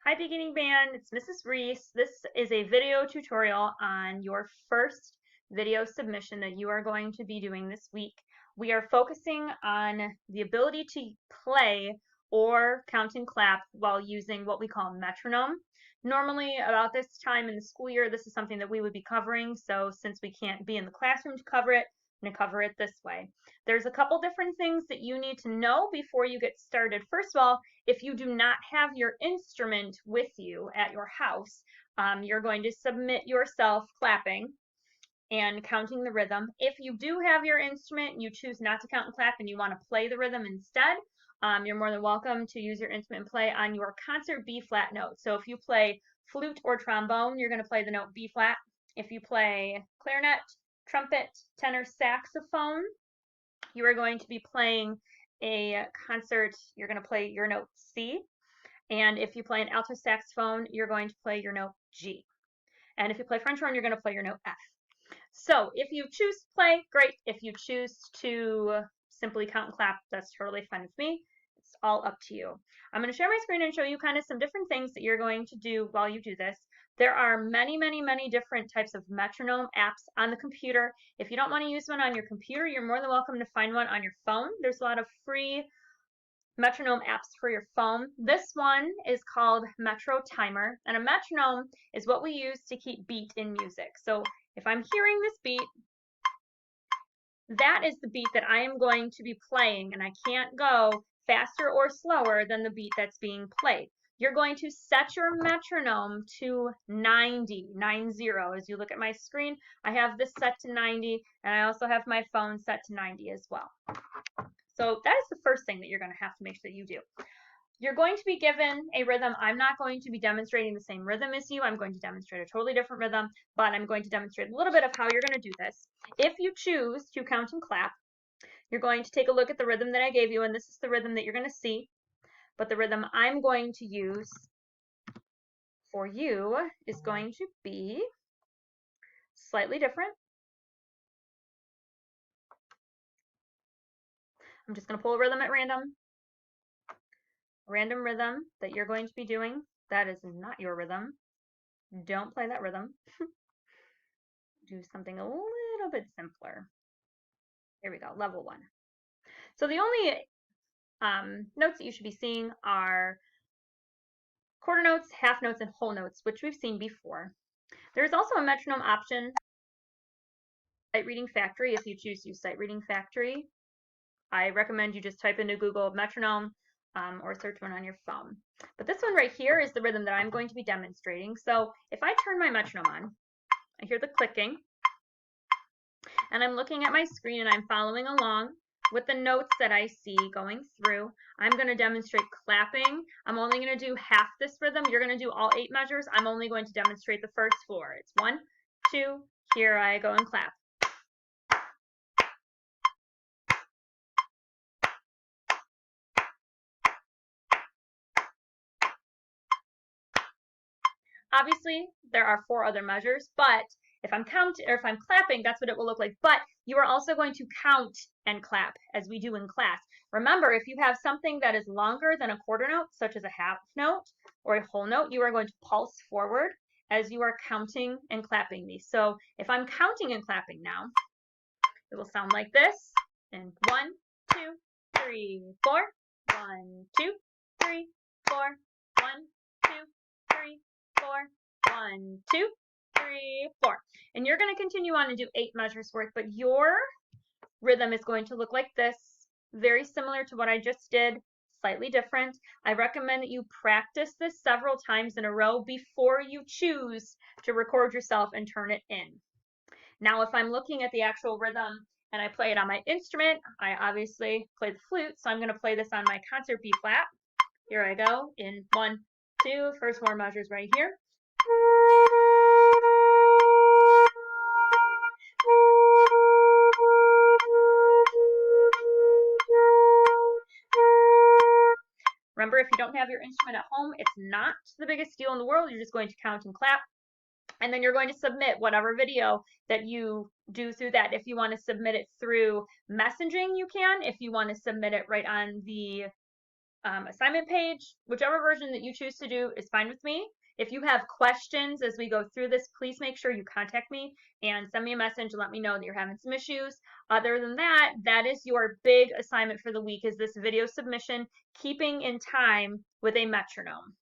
Hi beginning band, it's Mrs. Reese. This is a video tutorial on your first video submission that you are going to be doing this week. We are focusing on the ability to play or count and clap while using what we call metronome. Normally about this time in the school year, this is something that we would be covering, so since we can't be in the classroom to cover it, I'm going to cover it this way. There's a couple different things that you need to know before you get started. First of all, if you do not have your instrument with you at your house, you're going to submit yourself clapping and counting the rhythm. If you do have your instrument and you choose not to count and clap and you want to play the rhythm instead, you're more than welcome to use your instrument and play on your concert B flat note. So if you play flute or trombone, you're going to play the note B flat. If you play clarinet, trumpet, tenor saxophone, you are going to be playing a concert, you're going to play your note C. And if you play an alto saxophone, you're going to play your note G. And if you play French horn, you're going to play your note F. So if you choose to play, great. If you choose to simply count and clap, that's totally fine with me. It's all up to you. I'm going to share my screen and show you kind of some different things that you're going to do while you do this. There are many different types of metronome apps on the computer. If you don't want to use one on your computer, you're more than welcome to find one on your phone. There's a lot of free metronome apps for your phone. This one is called Metro Timer, and a metronome is what we use to keep beat in music. So if I'm hearing this beat, that is the beat that I am going to be playing, and I can't go faster or slower than the beat that's being played. You're going to set your metronome to 90. As you look at my screen, I have this set to 90, and I also have my phone set to 90 as well. So that is the first thing that you're going to have to make sure that you do. You're going to be given a rhythm. I'm not going to be demonstrating the same rhythm as you. I'm going to demonstrate a totally different rhythm, but I'm going to demonstrate a little bit of how you're going to do this. If you choose to count and clap, you're going to take a look at the rhythm that I gave you, and this is the rhythm that you're going to see. But the rhythm I'm going to use for you is going to be slightly different. I'm just going to pull a rhythm at random. Random rhythm that you're going to be doing. That is not your rhythm. Don't play that rhythm. Do something a little bit simpler. Here we go, level 1. So the only notes that you should be seeing are quarter notes, half notes, and whole notes, which we've seen before. There's also a metronome option, Sight Reading Factory, if you choose to use Sight Reading Factory. I recommend you just type into Google metronome or search one on your phone. But this one right here is the rhythm that I'm going to be demonstrating. So if I turn my metronome on, I hear the clicking, and I'm looking at my screen and I'm following along with the notes that I see going through. I'm going to demonstrate clapping. I'm only going to do half this rhythm. You're going to do all 8 measures. I'm only going to demonstrate the first 4. It's 1, 2, here I go and clap. Obviously, there are 4 other measures, but if I'm clapping, that's what it will look like. But you are also going to count and clap as we do in class. Remember, if you have something that is longer than a quarter note, such as a half note or a whole note, you are going to pulse forward as you are counting and clapping these. So if I'm counting and clapping now, it will sound like this. And 1, 2, 3, 4. 1, 2, 3, 4. 1, 2, 3, 4. 1, 2, 3, 4. And you're going to continue on and do 8 measures worth, but your rhythm is going to look like this, very similar to what I just did, slightly different. I recommend that you practice this several times in a row before you choose to record yourself and turn it in. Now, if I'm looking at the actual rhythm and I play it on my instrument, I obviously play the flute, so I'm going to play this on my concert B flat. Here I go in 1, 2, first 4 measures right here. Remember, if you don't have your instrument at home, it's not the biggest deal in the world. You're just going to count and clap. And then you're going to submit whatever video that you do through that. If you want to submit it through messaging, you can. If you want to submit it right on the assignment page. Whichever version that you choose to do is fine with me. If you have questions as we go through this, please make sure you contact me and send me a message and let me know that you're having some issues. Other than that, that is your big assignment for the week, is this video submission, keeping in time with a metronome.